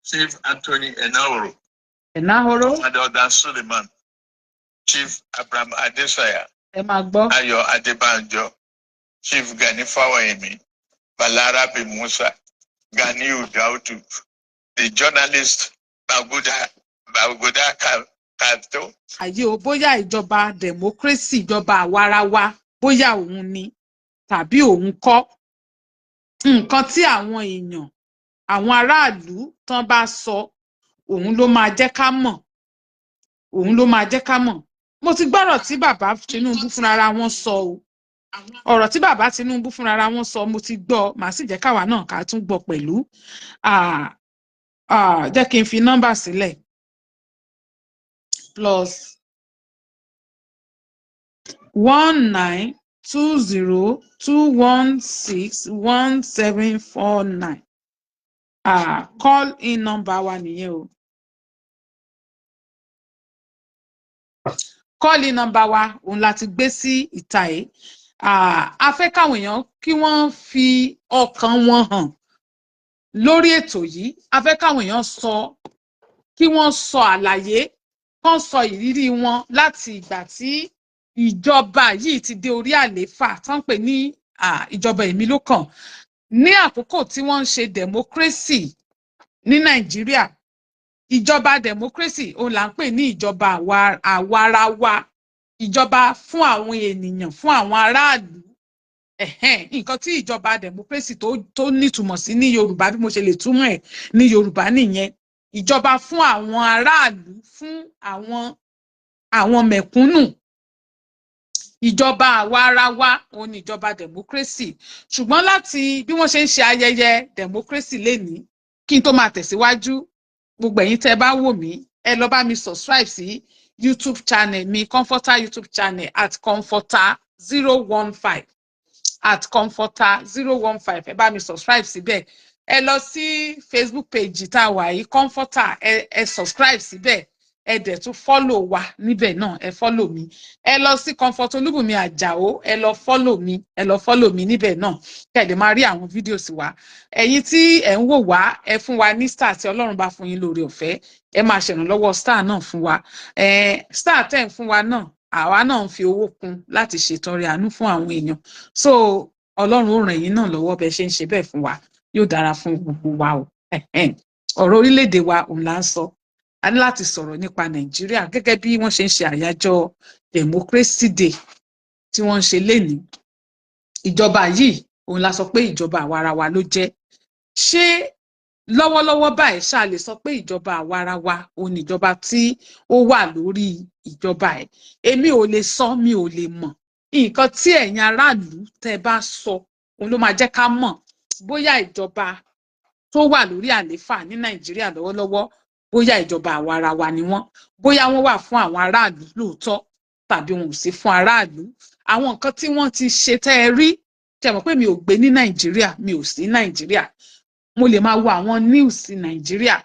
Chief Anthony Enahoro. Enahoro. Adoda Suleiman. Chief Abraham Adesaya. Emagbo. Ayo Adebanjo. Chief Gani Fawayemi. Balarabe Musa. Gani Udautu. The journalist Baguda Kato. Ayé o bóyá ìjọba democracy ìjọba àwarawa bóyá òun ni tàbí òun kọ́. Nǹkan tí àwọn èèyàn àwọn aráàlú tán bá sọ òun ló máa jẹ́ ká mọ̀. Òun ló máa jẹ́ ká mọ̀. Mo ti gbọ́rọ̀ tí bàbá Tinubu fúnra wọn sọ o. Ọ̀rọ̀ tí bàbá Tinubu fúnra wọn sọ mo ti gbọ́ màá sì jẹ́ káwa náà ká tún gbọ́ pẹ̀lú. Jẹ́ kí n fi nọ́mbà sílẹ̀. Plus 192021611749. Call in number wa nìyẹn o. Call in number wa òun láti gbé sí ìta yìí. A fẹ́ káwọn èèyàn kí wọ́n fi ọkàn wọn hàn lórí ètò yìí. A fẹ́ káwọn èèyàn kí wọ́n sọ àlàyé kán sọ ìrírí wọn láti ìgbà tí ìjọba yìí ti dé orí àlééfà tán pè ní ìjọba èmi ló kàn ní àkókò tí wọ́n ń ṣe democracy ní Nàìjíríà. Ìjọba democracy òun là ń pè ní ìjọba àwarawa, ìjọba fún àwọn ènìyàn, fún àwọn aráàlú. Nǹkan tí ìjọba democracy tó nítumọ̀ sí ní Yorùbá bí mo ṣe lè túmọ̀ ẹ̀ ní Yorùbá nìyẹn. Ìjọba fún àwọn aráàlú, fún àwọn mẹ̀kúnnù. Ìjọba àwarawa òun ni ìjọba democracy. Ṣùgbọ́n láti bí wọ́n ṣe ń ṣe ayẹyẹ democracy lénìí kí n tó máa tẹ̀síwájú gbogbo ẹ̀yin tẹ́ bá wò mí ẹ lọ bá mi subscribe sí YouTube channel mi Comforter YouTube channel @Comforter015 @Comforter015 ẹ bá mi subscribe síbẹ̀. Ẹ lọ sí Facebook page tá a wà yìí Comforter ẹ subscribe síbẹ̀. Ẹ dẹ̀ tún follow wa níbẹ̀ náà ẹ follow mi. Ẹ lọ sí Comfort Olúbùnmi Àjàó ẹ lọ follow mi níbẹ̀ náà kẹ́ẹ̀dẹ̀ máa rí àwọn videos wa. Ẹ̀yin tí ẹ̀ ń wò wá ẹ fún wa ní star tí Ọlọ́run bá fún yín lórí ọ̀fẹ́ ẹ máa ṣèrànlọ́wọ́ star náà fún wa. Star tẹ̀ ń fún wa náà àwa náà ń fi owó kún láti ṣètọrẹ àánú fún àwọn èèyàn. So Ọlọ́run ó ràn yín náà lọ́wọ́ bẹ́ẹ̀ ṣe ń ṣe bẹ́ẹ̀ fún wa yóò dára fún gbogbo wa o. Ọ̀rọ̀ orílẹ̀-èdè wa òun là ń sọ. A ní láti sọ̀rọ̀ nípa Nàìjíríà gẹ́gẹ́ bí wọ́n ṣe ń ṣe àyájọ́ Democracy Day tí wọ́n ń ṣe lénìí. Ìjọba yìí òun la sọ pé ìjọba àwarawa ló jẹ́. Ṣé lọ́wọ́lọ́wọ́ báyìí ṣá lè sọ pé ìjọba àwarawa òun ìjọba tí ó wà lórí ìjọba ẹ̀? Èmi ò lè sọ, mi ò lè mọ̀. Nǹkan tí ẹ̀yin aráàlú tẹ́ bá sọ òun ló máa jẹ́ ká mọ̀ bóyá ìjọba tó wà lórí àlééfà ní Nàìjíríà lọ́wọ́lọ́wọ́ bóyá ìjọba àwarawa ni wọ́n, bóyá wọ́n wà fún àwọn aráàlú lóòótọ́ tàbí wọn ò sí fún aráàlú. Àwọn nǹkan tí wọ́n ti ṣe tẹ́ ẹ rí tẹ́ mọ̀ pé mi ò gbé ní Nàìjíríà, mi ò sí Nàìjíríà. Mo lè máa wo àwọn news Nàìjíríà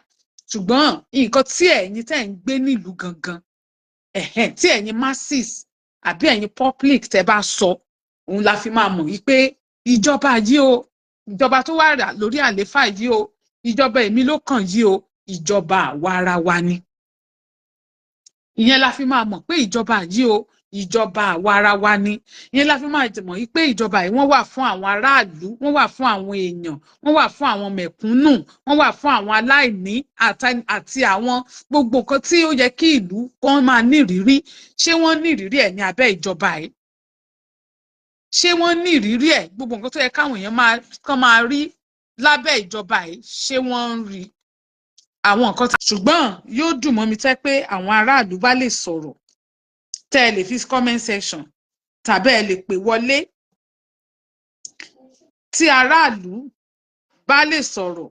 ṣùgbọ́n nǹkan tí ẹ̀yin tẹ́ ń gbé nílùú gangan tí ẹ̀yin masses àbí ẹ̀yin public tẹ́ bá sọ òun la fi máa mọ̀ wípé ìjọba yìí o, ìjọba tó wà lórí àlééfà yìí o, ìjọba èmi ló kàn yìí o, ìjọba àwarawa ni. Ìyẹn la fi máa mọ̀ pé ìjọba yìí o, ìjọba àwarawa ni. Ìyẹn la fi máa mọ̀ wípé ìjọba yìí wọ́n wà fún àwọn aráàlú, wọ́n wà fún àwọn èèyàn, wọ́n wà fún àwọn mẹ̀kúnnù, wọ́n wà fún àwọn aláìní àti àwọn gbogbo nǹkan tí ó yẹ kí ìlú kan máa ní ìrírí. Ṣé wọ́n ní ìrírí ẹ̀ ní abẹ́ ìjọba yìí? Ṣé wọ́n ní ìrírí ẹ̀? Gbogbo nǹkan tó yẹ káwọn èèyàn máa rí lábẹ́ ìjọba yìí ṣé wọ́n ń rí? Àwọn nǹkan ṣùgbọ́n yóò dùn mọ́ mi tẹ́ pé àwọn aráàlú bá lè sọ̀rọ̀ tẹ́ ẹ lè fi comment section tàbí ẹ lè pè wọlé tí aráàlú bá lè sọ̀rọ̀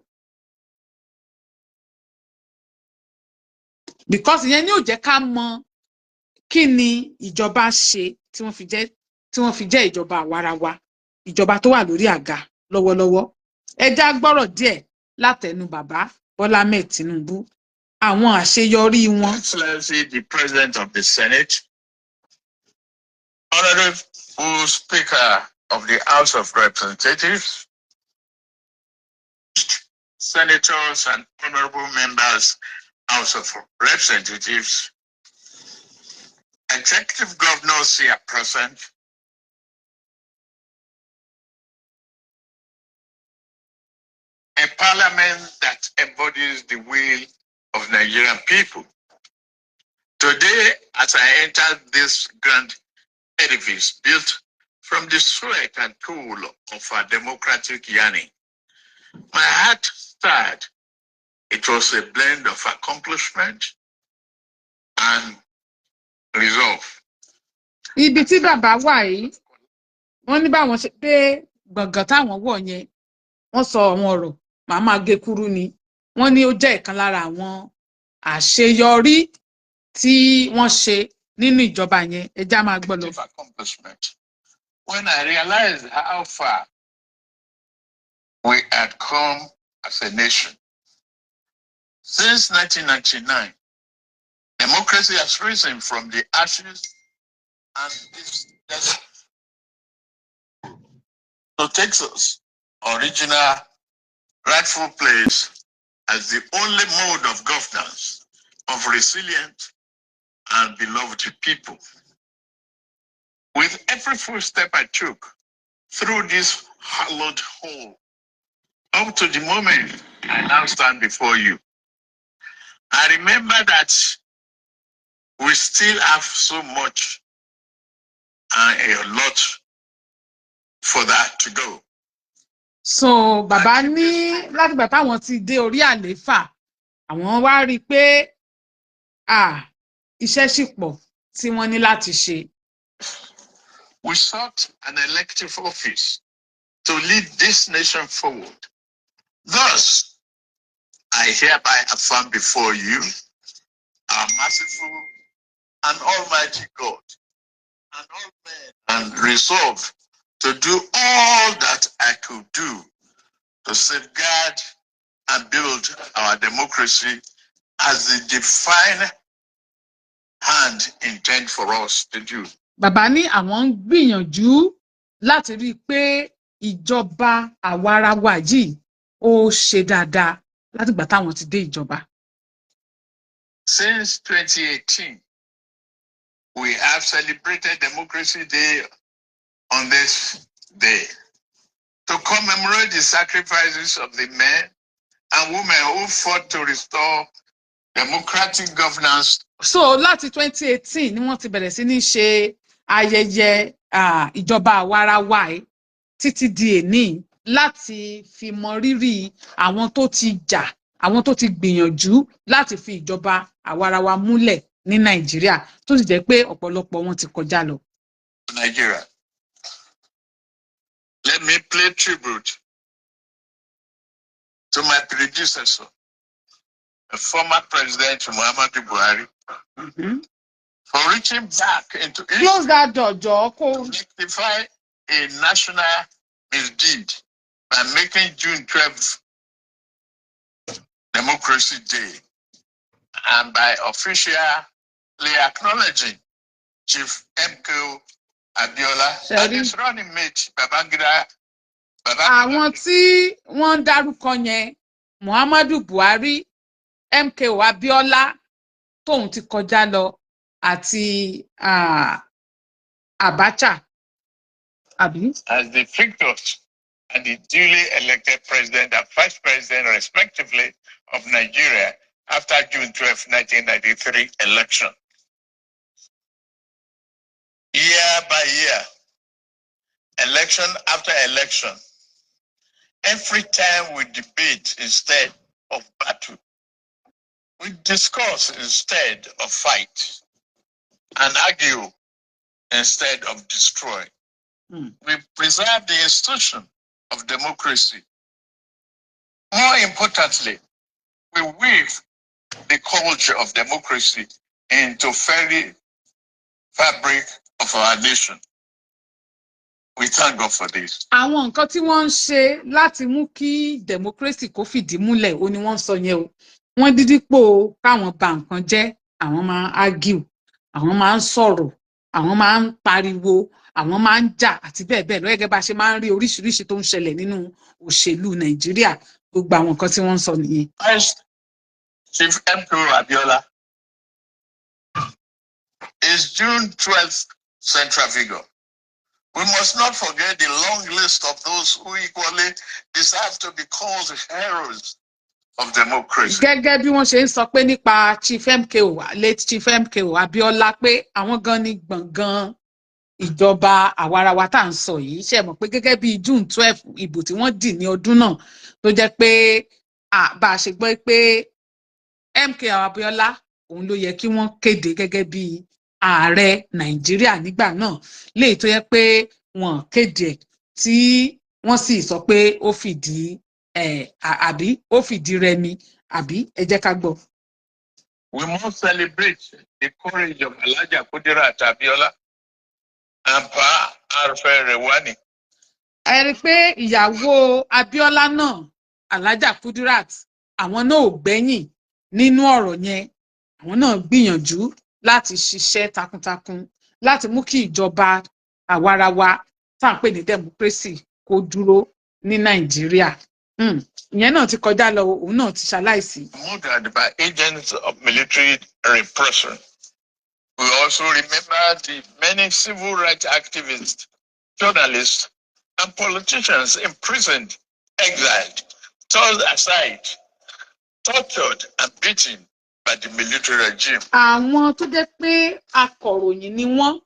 because ìyẹn ni ó jẹ́ ká mọ̀ kí ni ìjọba ṣe tí wọ́n fi jẹ́ ìjọba àwarawa, ìjọba tó wà lórí àga lọ́wọ́lọ́wọ́. Ẹ já gbọ́rọ̀ díẹ̀ látẹnu bàbá Bọ́lá Ahmed Tinubu àwọn àṣeyọrí wọn. Excellency the President of the Senate, Honorable Speaker of the House of Representatives, senators and honorable members, House of Representatives, executive governors here present, a parliament that embodies the will of Nigerian people. Today, as I entered this grand edifice built from the sweat and toil of our democratic yearning, my heart stirred. It was a blend of accomplishment and resolve. Ibi tí bàbá wà yìí, wọ́n ní báwọn ṣe dé gbọ̀ngàn táwọn wọ̀ yẹn, wọ́n sọ àwọn ọ̀rọ̀ màá máa gé kúrú ni. Wọ́n ní ó jẹ́ ìkan lára àwọn àṣeyọrí tí wọ́n ṣe nínú ìjọba yẹn. Ẹ já máa gbọ́ lọ. Accomplishment. When I realized how far we had come as a nation. Since 1999, democracy has risen from the ashes and this to Texas' original rightful place as the only mode of governance of resilient and beloved people. With every footstep I took through this hallowed hall, up to the moment I now stand before you, I remember that we still have so much and a lot for that to go. So bàbá ní látìgbà táwọn ti dé orí àlééfà, àwọn wá rí i pé iṣẹ́ ṣì pọ̀ tí wọ́n ní láti ṣe. We sought an elective office to lead this nation forward. Thus, I hereby affirm before you, our merciful and almighty God, and all men, and resolve to do all that I could do to safeguard and build our democracy as the divine hand intend for us to do. Bàbá ní àwọn ń gbìyànjú láti rí i pé ìjọba àwarawa yìí ó ṣe dáadáa látìgbà táwọn ti dé ìjọba. Since 2018, we have celebrated Democracy Day on this day to commemorate the sacrifices of the men and women who fought to restore democratic governance. So láti 2018 ni wọ́n ti bẹ̀rẹ̀ sí ní ṣe ayẹyẹ ìjọba àwarawa yìí títí di èní láti fi mọ rírì àwọn tó ti jà, àwọn tó ti gbìyànjú láti fi ìjọba àwarawa múlẹ̀ ní Nàìjíríà tó sì jẹ́ pé ọ̀pọ̀lọpọ̀ wọn ti kọjá lọ. Nigeria. Let me pay tribute to my predecessor, the former President Muhammadu Buhari, for reaching back into Close that door, Joe. to rectify a national misdeed by making June 12th Democracy Day and by officially acknowledging Chief MKO Abiola and his running mate Babangida. Àwọn tí wọ́n dárúkọ yẹn, Muhammadu Buhari, MKO Abiola tóun ti kọjá lọ àti Abacha, àbí? As the victors and the duly elected president and vice president, respectively, of Nigeria after June 12, 1993 election. Year by year, election after election, every time we debate instead of battle, we discuss instead of fight, and argue instead of destroy. We preserve the institution of democracy. More importantly, we weave the culture of democracy into very fabric of our nation. We thank God for this. Àwọn nǹkan tí wọ́n ń ṣe láti mú kí democracy kó fìdí múlẹ̀ ó ní wọ́n sọ yẹn o. Wọ́n dídípò káwọn ba nǹkan jẹ́, àwọn máa ń argue, àwọn máa ń sọ̀rọ̀, àwọn máa ń pariwo, àwọn máa ń jà àti bẹ́ẹ̀ bẹ́ẹ̀ lọ, gẹ́gẹ́ bá ṣe máa ń rí oríṣiríṣi tó ń ṣẹlẹ̀ nínú òṣèlú Nàìjíríà. gbogbo àwọn nǹkan tí wọ́n ń sọ nìyẹn. First, Chief MKO Abiola is June 12th central figure. We must not forget the long list of those who equally deserve to be called heroes of democracy. Gẹ́gẹ́ bí wọ́n ṣe ń sọ pé nípa Chief MKO, late Chief MKO Abiola, pé àwọn gan ni gbọ̀ngàn ìjọba àwarawa tá à ń sọ yìí. Ṣé mọ̀ pé gẹ́gẹ́ bí June 12 ìbò tí wọ́n dì ní ọdún náà tó jẹ́ pé bá a ṣe gbọ́ pé MKO Abiola òun ló yẹ kí wọ́n kéde gẹ́gẹ́ bí ààrẹ Nàìjíríà nígbà náà, léyìí tó yẹ pé wọ́n kéde ẹ̀ tí wọ́n sì sọ pé ó fìdí àbí ó fìdí rẹmi, àbí ẹ jẹ́ ká gbọ́. We must celebrate the courage of Alhaja Kudirat Abiola and Pa Arfe Rewani. Ẹ rí i pé ìyàwó Abiola náà, Alhaja Kudirat, àwọn náà ò gbẹ́yìn nínú ọ̀rọ̀ yẹn. Àwọn náà gbìyànjú láti ṣiṣẹ́ takuntakun láti mú kí ìjọba àwarawa tá à ń pè ní democracy kó dúró ní Nàìjíríà. Ìyẹn náà ti kọjá lọ, òun náà ti ṣaláìsí. Murdered by agents of military repression. We also remember the many civil rights activists, journalists, and politicians imprisoned, exiled, tossed aside, tortured, and beaten by the military regime. Àwọn tó jẹ́ pé akọ̀ròyìn ni wọ́n,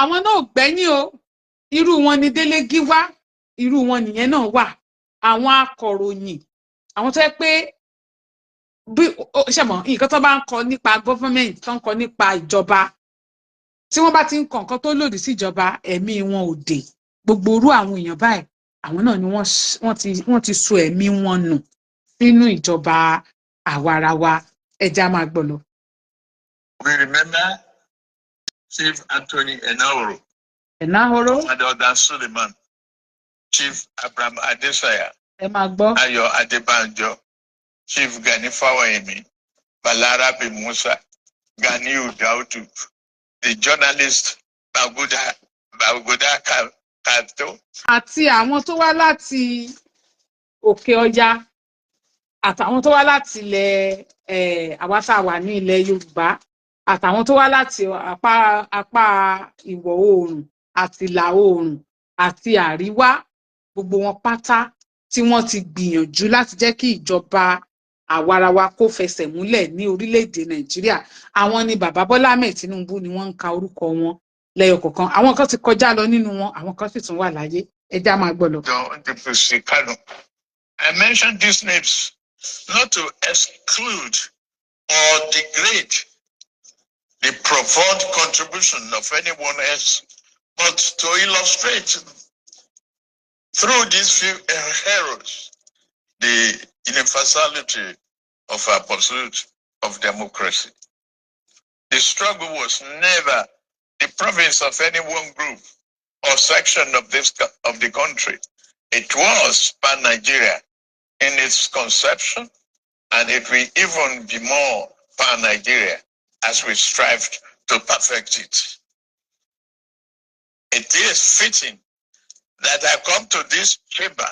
àwọn náà gbẹ́yìn o. Irú wọn ni Délé Gíwá, irú wọn nìyẹn náà wà. Àwọn akọ̀ròyìn, àwọn tó jẹ́ pé bí ṣe mọ̀ nǹkan tó bá ń kọ nípa government, tó ń kọ nípa ìjọba, tí wọ́n bá ti ń kọ nǹkan tó lòdì sí ìjọba, ẹ̀mí wọn ò dé. Gbogbo irú àwọn èèyàn báyìí, àwọn náà ni wọ́n ti so ẹ̀mí wọn nù nínú ìjọba àwarawa. Ẹja máa gbọ́ lọ. We remember Chief Anthony Enahoro, Adoda Suleiman, Chief Abraham Adesanya, ẹ máa gbọ́. Ayo Adebanjo, Chief Gani Fawayemi, Balarabe Musa, Ganiu Daudu, the journalist Baguda Kato. Àti àwọn tó wá láti Òkè Ọya, àtàwọn tó wá láti ilẹ̀ àwa tá a wà ní ilẹ̀ Yorùbá, àtàwọn tó wá láti apá ìwọ̀ oòrùn àti ìlà oòrùn àti àríwá, gbogbo wọn pátá tí wọ́n ti gbìyànjú láti jẹ́ kí ìjọba àwarawa kó fẹsẹ̀ múlẹ̀ ní orílẹ̀-èdè Nàìjíríà. Àwọn ni bàbá Bọ́lá Ahmed Tinubu ni wọ́n ń ka orúkọ wọn lẹ́yọ kọ̀ọ̀kan. Àwọn kan ti kọjá lọ nínú wọn, àwọn kan sì tún wà láyé. Ẹ já máa gbọ́ lọ. I mentioned these names not to exclude or degrade the profound contribution of anyone else, but to illustrate through these few heroes the universality of our pursuit of democracy. The struggle was never the province of any one group or section of the country. It was pan-Nigeria in its conception, and it will even be more pan-Nigeria as we strive to perfect it. It is fitting that I come to this chamber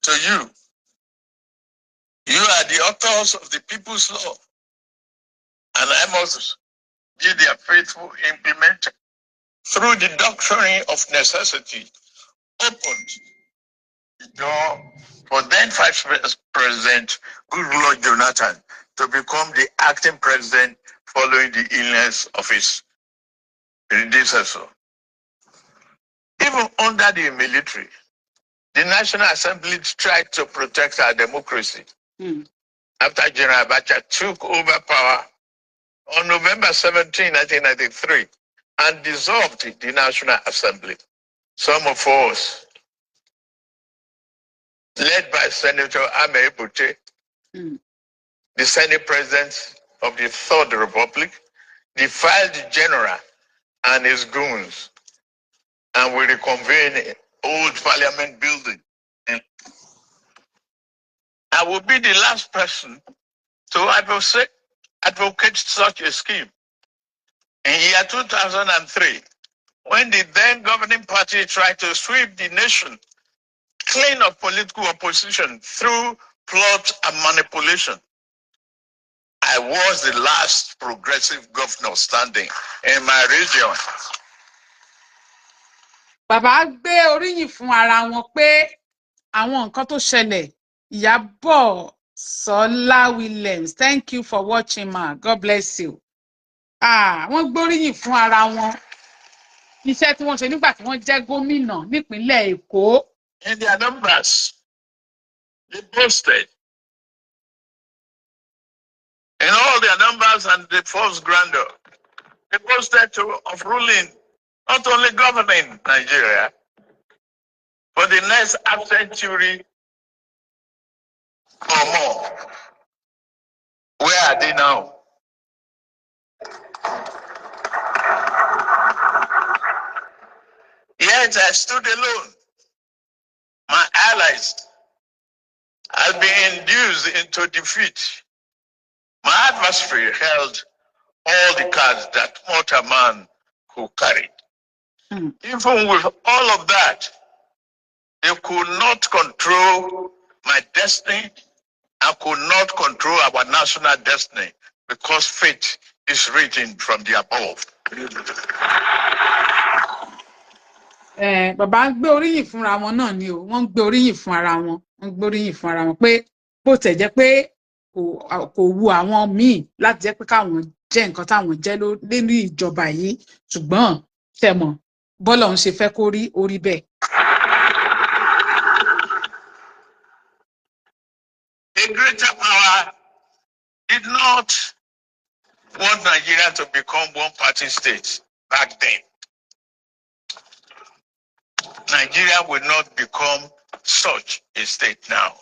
to you. You are the authors of the People's Law, and I must be their faithful implementer. Through the doctrine of necessity, opened the door for then Vice President Goodluck Jonathan to become the acting president following the illness of his predecessor. Even under the military, the National Assembly tried to protect our democracy. After General Abacha took over power on November 17, 1993, and dissolved the National Assembly, some of us, led by Senator Ame Bute, the Senate President of the Third Republic, defied the General and his goons, and we reconvened old Parliament building. And I will be the last person to advocate such a scheme. In year 2003, when the then governing party tried to sweep the nation killing of political opposition through plot and manipulation. I was the last progressive governor standing in my region. Bàbá gbé oríyìn fún ara wọn pé àwọn nǹkan tó ṣẹlẹ̀. Ìyábọ̀ Sọlá Williams, thank you for watching, ma. God bless you. Wọ́n gbóríyìn fún ara wọn. Iṣẹ́ tí wọ́n ṣe nígbà tí wọ́n jẹ́ gómìnà nípínlẹ̀ Èkó. In their numbers, they boasted. In all their numbers and the force grandeur, they boasted of ruling, not only governing Nigeria, for the next half century or more. Where are they now? Yet I stood alone. My allies had been induced into defeat. My adversary held all the cards that mortal man could carry. Even with all of that, they could not control my destiny and could not control our national destiny because fate is written from the above. Bàbá ń gbé oríyìn fúnra wọn náà ni o, wọ́n ń gbé oríyìn fún ara wọn, wọ́n ń gbé oríyìn fún ara wọn pé bó tẹ̀ jẹ́ pé kò wu àwọn míì láti jẹ́ pé káwọn jẹ́ nǹkan táwọn jẹ́ nínú ìjọba yìí, ṣùgbọ́n tẹ̀mọ̀ bọ́lá òun ṣe fẹ́ kó rí orí bẹ́ẹ̀. A greater power did not want Nigeria to become one-party state back then. Nigeria will not become such a state now.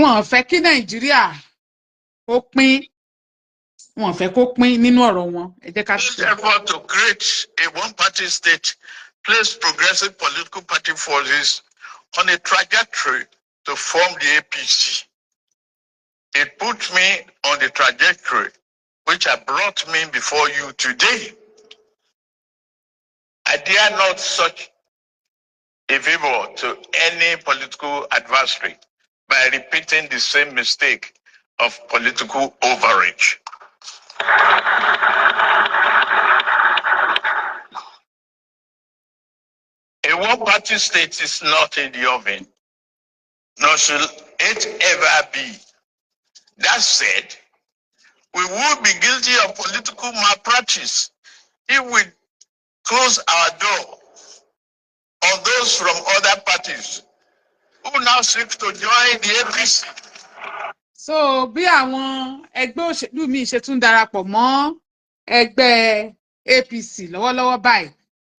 Wọ́n fẹ́ kí Nàìjíríà ó pín, wọ́n fẹ́ kó pín nínú ọ̀rọ̀ wọn. Ẹ jẹ́ ká This effort to create a one-party state placed progressive political party forces on a trajectory to form the APC. It put me on the trajectory which has brought me before you today. I dare not such a favor to any political adversary by repeating the same mistake of political overreach. A one-party state is not in the oven, nor should it ever be. That said, we would be guilty of political malpractice if we close our door on those from other parties who now seek to join the APC. So bí àwọn ẹgbẹ́ òṣèlú míì ṣe tún darapọ̀ mọ́ ẹgbẹ́ APC lọ́wọ́lọ́wọ́ báyìí,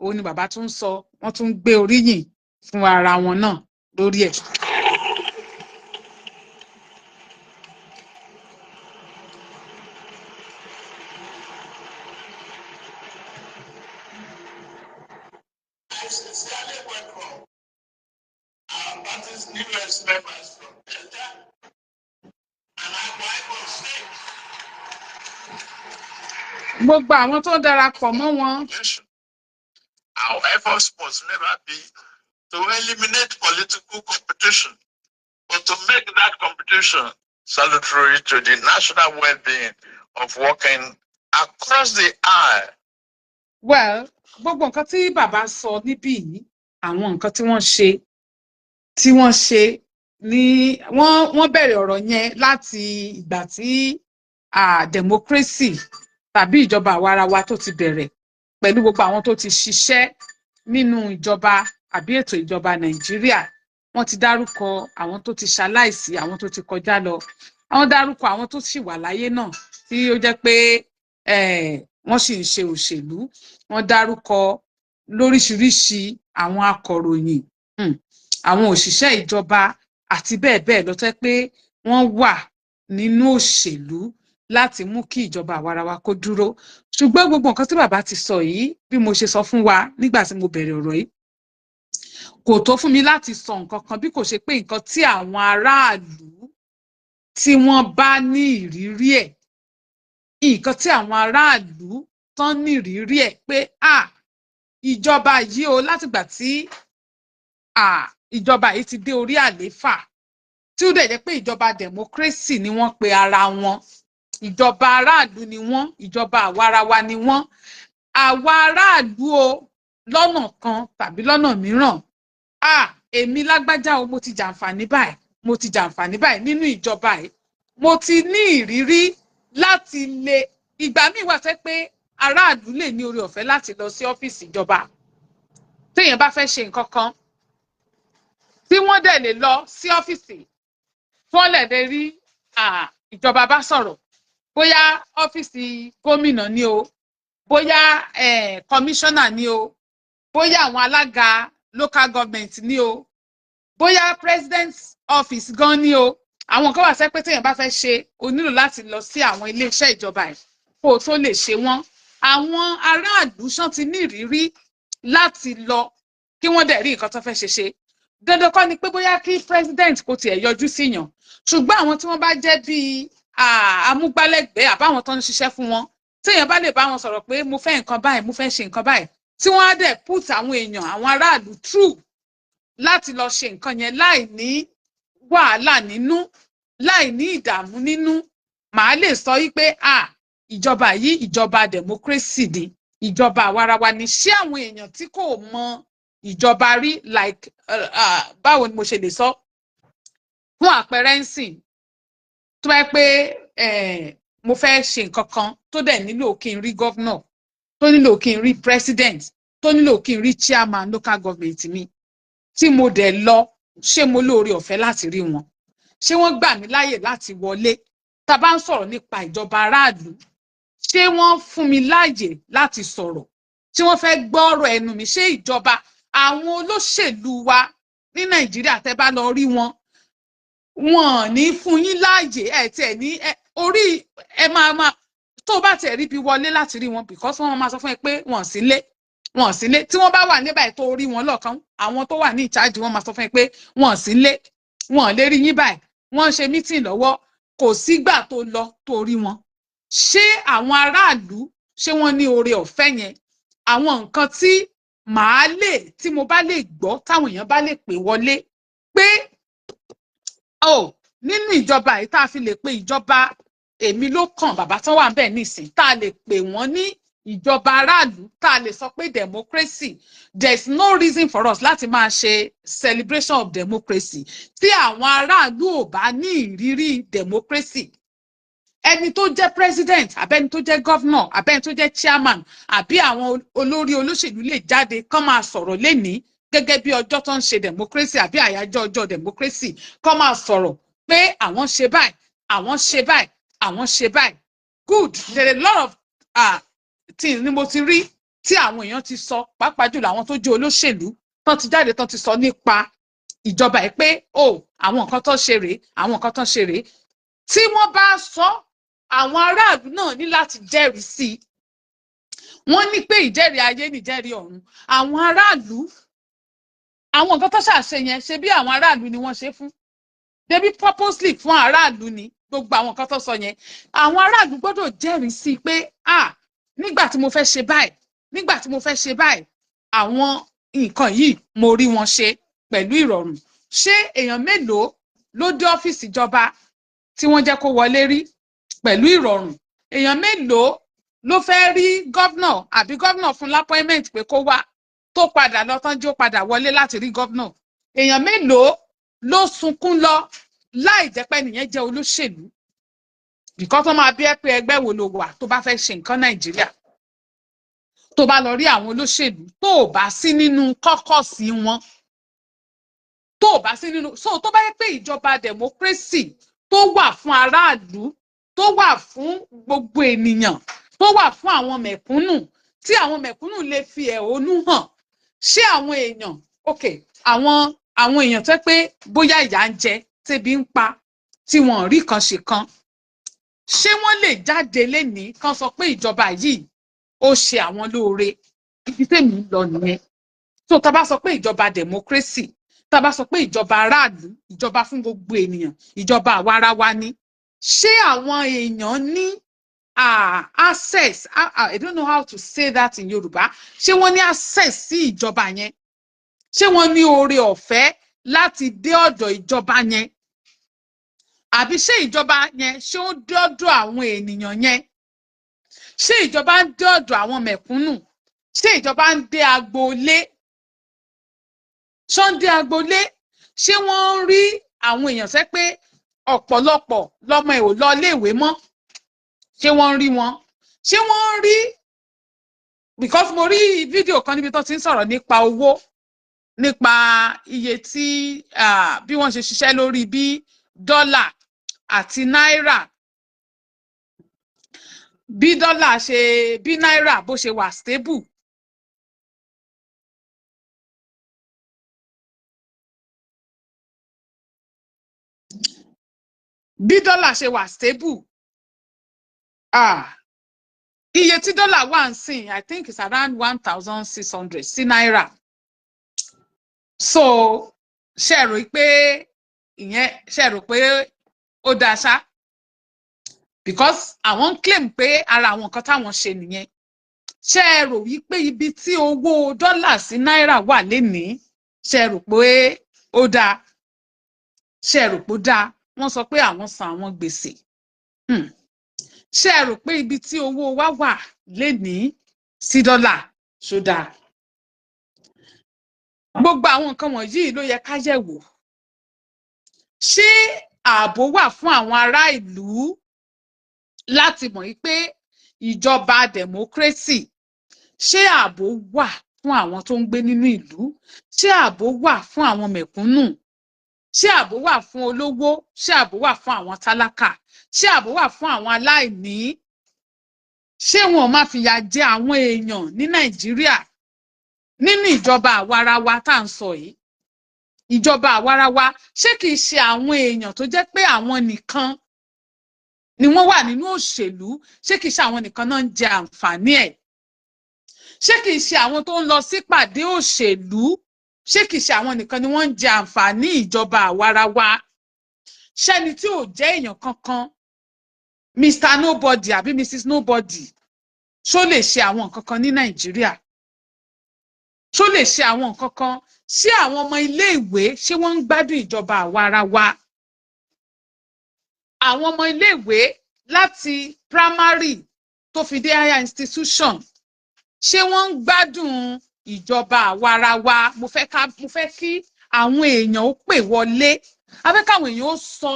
òun ni bàbá tún sọ, wọ́n tún gbé oríyìn fún ara wọn náà lórí ẹ̀. I sincerely welcome our party's newest members from Delta and Akwa Ibom State. Gbogbo àwọn tó darapọ̀ mọ́ wọn. Our efforts must never be to eliminate political competition, but to make that competition salutary to the national well-being of working across the aisle. Well, gbogbo nǹkan tí bàbá sọ níbí yìí, àwọn nǹkan tí wọ́n ṣe ní wọ́n bẹ̀rẹ̀ ọ̀rọ̀ yẹn láti ìgbà tí democracy tàbí ìjọba àwarawa tó ti bẹ̀rẹ̀ pẹ̀lú gbogbo àwọn tó ti ṣiṣẹ́ nínú ìjọba àbí ètò ìjọba Nàìjíríà. Wọ́n ti dárúkọ àwọn tó ti ṣaláìsí, àwọn tó ti kọjá lọ, àwọn dárúkọ àwọn tó sì wà láyé náà tí ó jẹ́ pé wọ́n sì ń ṣe òṣèlú. Wọ́n dárúkọ lóríṣiríṣi àwọn akọ̀ròyìn, àwọn òṣìṣẹ́ ìjọba àti bẹ́ẹ̀ bẹ́ẹ̀ lọ tẹ́ pé wọ́n wà nínú òṣèlú láti mú kí ìjọba àwarawa kó dúró. Ṣùgbọ́n gbogbo nǹkan tí bàbá ti sọ yìí, bí mo ṣe sọ fún wa nígbà tí mo bẹ̀rẹ̀ ọ̀rọ̀ yìí, kò tó fún mi láti sọ nǹkan kan bí kò ṣe pé nǹkan tí àwọn aráàlú tí wọ́n bá ní ìrírí ẹ̀, nǹkan tí àwọn aráàlú tán nírìírí ẹ̀ pé ìjọba yìí o látìgbà tí ìjọba yìí ti dé orí àlééfà tí ó dẹ̀ jẹ́ pé ìjọba democracy ni wọ́n pe ara wọn, ìjọba aráàlú ni wọ́n, ìjọba àwarawa ni wọ́n, àwa aráàlú o lọ́nà kan tàbí lọ́nà mìíràn èmi lágbájá o mo ti jàǹfààní báyìí, mo ti jàǹfààní báyìí nínú ìjọba yìí, mo ti ní ìrírí láti lè ìgbà míì wà tẹ́ pé aráàlú lè ní oore ọ̀fẹ́ láti lọ sí ọ́fíìsì ìjọba téèyàn bá fẹ́ ṣe nǹkan kan tí wọ́n dẹ̀ lè lọ sí ọ́fíìsì tí wọ́n lè rí ìjọba bá sọ̀rọ̀, bóyá ọ́fíìsì gómìnà ni o, bóyá kọmíṣánná ni o, bóyá àwọn alága local government ni o, bóyá president office gan ni o. Àwọn kan wà sẹ́ pé téèyàn bá fẹ́ ṣe o nílò láti lọ sí àwọn iléeṣẹ́ ìjọba ẹ̀ kó o tó lè ṣe wọ́n. Àwọn aráàlú ṣán ti ní ìrírí láti lọ kí wọ́n dẹ̀ rí nǹkan tó fẹ́ ṣe. Dandan kọ́ ni pé bóyá kí president kò tiẹ̀ yọjú síyàn, ṣùgbọ́n àwọn tí wọ́n bá jẹ́ bíi amúgbálẹ́gbẹ̀ẹ́ àbáwọn tó ń ṣiṣẹ́ fún wọn, téèyàn bá lè bá wọn sọ̀rọ̀ pé mo fẹ́ nǹkan báyìí, mo fẹ́ ṣe nǹkan báyìí, tí wọ́n á dẹ̀ put àwọn èèyàn, àwọn aráàlú through láti lọ ṣe nǹkan yẹn láì ní wàhálà nínú, láì ní ìdààmú nínú, màá lè sọ wípé ìjọba yìí ìjọba democracy ni, ìjọba àwarawa ni. Ṣé àwọn èèyàn tí kò mọ ìjọba rí like báwo ni mo ṣe lè sọ fún àpẹẹrẹ ń sìn tó bá pé mo fẹ́ ṣe nǹkan kan tó dẹ̀ nílò kí n rí governor, tó nílò kí n rí president, tó nílò kí n rí chairman local government mi, tí mo dẹ̀ lọ, ṣé mo lóore ọ̀fẹ́ láti rí wọn? Ṣé wọ́n gbà mí láàyè láti wọlé? Tá bá ń sọ̀rọ̀ nípa ìjọba aráàlú, ṣé wọ́n fún mi láàyè láti sọ̀rọ̀? Ṣé wọ́n fẹ́ gbọ́ ọ̀rọ̀ ẹnu mi? Ṣé ìjọba àwọn olóṣèlú wa ní Nàìjíríà tẹ́ bá lọ rí wọn, wọn ní fún yín láàyè tiẹ̀ ní orí máa tó bá tiẹ̀ rí bí wọlé láti rí wọn because wọ́n máa sọ fún ẹ pé wọ́n sí lé tí wọ́n bá wà ní báyìí tó rí wọn lọ́kàn, àwọn tó wà ní ìcháàjì wọ́n máa sọ fún ẹ pé wọ́n sí lé, wọ́n lè rí yín báyìí, wọ́n ń ṣe mítìn lọ́wọ́, kò sígbà tó lọ tó rí wọn. Ṣé àwọn aráàlú ṣé wọ́n ní oore ọ̀fẹ́ yẹn? Àwọn nǹkan tí mo bá lè gbọ́ táwọn èèyàn bá lè pè wọlé pé nínú ìjọba yìí tá a fi lè pe ìjọba èmi ló kàn bàbá tán wà bẹ́ẹ̀ nísìn, tá a lè pè wọ́n ní ìjọba aráàlú, tá a lè sọ pé democracy, there is no reason for us láti máa ṣe celebration of democracy tí àwọn aráàlú ò bá ní ìrírí democracy. Ẹni tó jẹ́ president àbẹ́ni tó jẹ́ governor àbẹ́ni tó jẹ́ chairman àbí àwọn olórí olóṣèlú lè jáde kán máa sọ̀rọ̀ lénìí gẹ́gẹ́ bí ọjọ́ tó ń ṣe democracy àbí àyájọ́ ọjọ́ democracy, kán máa sọ̀rọ̀ pé àwọn ṣe báyìí, àwọn ṣe báyìí, àwọn ṣe báyìí. Good, there are a lot of things ni mo ti rí tí àwọn èèyàn ti sọ, pàápàá jùlọ àwọn tó jẹ́ olóṣèlú tán ti jáde tán ti sọ nípa ìjọba ẹ̀ pé àwọn nǹkan tó ṣe rèé, àwọn nǹkan tó ṣe rèé. Tí wọ́n bá sọ, àwọn aráàlú náà ní láti jẹ́rìí sí i. Wọ́n ní pé ìjẹ́rìí ayé nìjẹ́rìí ọ̀run. Àwọn aráàlú, àwọn nǹkan tó ṣàṣe yẹn ṣe bí àwọn aráàlú ni wọ́n ṣe fún, débi purposely fún aráàlú ni gbogbo àwọn nǹkan tó sọ yẹn. Àwọn aráàlú gbọ́dọ̀ jẹ́rìí sí i pé nígbà tí mo fẹ́ ṣe báyìí, nígbà tí mo fẹ́ ṣe báyìí, àwọn nǹkan yìí mo rí wọn ṣe pẹ̀lú ìrọ̀rùn. Ṣé èèyàn mélòó ló dé ọ́fíìsì ìjọba tí wọ́n jẹ́ kó wọlé rí pẹ̀lú ìrọ̀rùn? Èèyàn mélòó ló fẹ́ rí gọ́vnọ̀ àbí gọ́vnọ̀ fún lápọ́ìmẹ́ǹtì pé kó wá tó padà lọ tán jí ó padà wọlé láti rí gọ́vnọ̀? Èèyàn mélòó ló sunkún lọ láì jẹ́ pé nìyẹn jẹ́ olóṣèlú? Bìkọ́ tó máa bí ẹ pé ẹgbẹ́ wo ló wà tó bá fẹ́ ṣe nǹkan Nàìjíríà, tó bá lọ rí àwọn olóṣèlú tó ò bá sí nínú kọ́kọ́sì wọn, tó ò bá sí nínú, so tó bá yẹ pé ìjọba democracy tó wà fún aráàlú, tó wà fún gbogbo ènìyàn, tó wà fún àwọn mẹ̀kúnnù, tí àwọn mẹ̀kúnnù lè fi ẹ̀hónú hàn, ṣé àwọn èèyàn àwọn èèyàn tó pé bóyá ìyà ń jẹ, tẹ́bi ń pa, tí wọ́n rí kan ṣe kan, ṣé wọ́n lè jáde lénìí kan sọ pé ìjọba yìí ó ṣe àwọn lóore? Ibi tèmi lọ nìyẹn. So tá bá sọ pé ìjọba democracy, tá bá sọ pé ìjọba aráàlú, ìjọba fún gbogbo ènìyàn, ìjọba àwarawa ni, ṣé àwọn èèyàn ní access, I don't know how to say that in Yorùbá, ṣé wọ́n ní access sí ìjọba yẹn, ṣé wọ́n ní oore ọ̀fẹ́ láti dé ọ̀dọ̀ ìjọba yẹn, àbí ṣé ìjọba yẹn ṣé ó dé ọ̀dọ̀ àwọn ènìyàn yẹn, ṣé ìjọba ń dé ọ̀dọ̀ àwọn mẹ̀kúnnù, ṣé ìjọba ń dé agboolé, ṣé wọ́n ń rí àwọn èèyàn sẹ́ pé ọ̀pọ̀lọpọ̀ lọ́mọ ẹ̀ ò lọ iléèwé mọ́, ṣé wọ́n ń rí wọn, ṣé wọ́n ń rí, because mo rí fídíò kan níbi tó ti ń sọ̀rọ̀ nípa owó, nípa iye tí bí wọ́n ṣe ṣiṣẹ́ lórí bí dọ́là àti náírà, bí náírà bó ṣe wà stable. Bí dọ́là ṣe wà stable, iye tí dọ́là wà ń sìn, I think it's around 1,600 sí náírà. So ṣe rò pé ó dáa ṣá, because àwọn claim pé ara àwọn nǹkan táwọn ṣe nìyẹn. Ṣe rò wípé ibi tí owó dọ́là sí náírà wà lénìí, ṣe rò pé ó dáa, ṣe rò pé ó dáa, wọ́n sọ pé àwọn san àwọn gbèsè. Ṣé ẹ rò pé ibi tí owó wa wà lénìí sí dọ́là ṣó dáa? Gbogbo àwọn nǹkan wọ̀nyí ló yẹ ká yẹ̀ wò. Ṣé ààbò wà fún àwọn ará ìlú láti mọ̀ pé ìjọba democracy, ṣé ààbò wà fún àwọn tó ń gbé nínú ìlú? Ṣé ààbò wà fún àwọn mẹ̀kúnnù? Ṣé ààbò wà fún olówó? Ṣé ààbò wà fún àwọn tálákà? Ṣé ààbò wà fún àwọn aláìní? Ṣé wọn ò máa fìyà jẹ àwọn èèyàn ní Nàìjíríà nínú ìjọba àwarawa tá à ń sọ yìí? Ìjọba àwarawa, ṣé kìí ṣe àwọn èèyàn tó jẹ́ pé àwọn nìkan ni wọ́n wà nínú òṣèlú? Ṣé kìí ṣe àwọn nìkan náà ń jẹ àǹfààní ẹ̀? Ṣé kìí ṣe àwọn tó ń lọ sípàdé òṣèlú? Ṣé kìí ṣe àwọn nìkan ni wọ́n ń jẹ àǹfààní ìjọba àwarawa? Ṣẹ́ni tí ò jẹ́ èèyàn kankan, Mr. Nobody àbí Mrs. Nobody, ṣó lè ṣe àwọn nǹkan kan ní Nàìjíríà? Ṣó lè ṣe àwọn nǹkan kan? Ṣé àwọn ọmọ iléèwé ṣé wọ́n ń gbádùn ìjọba àwarawa? Àwọn ọmọ iléèwé láti primary tó fi dé higher institution, ṣé wọ́n ń gbádùn ìjọba àwarawa? Mo fẹ́ kí àwọn èèyàn ó pè wọlé, a fẹ́ káwọn èèyàn ó sọ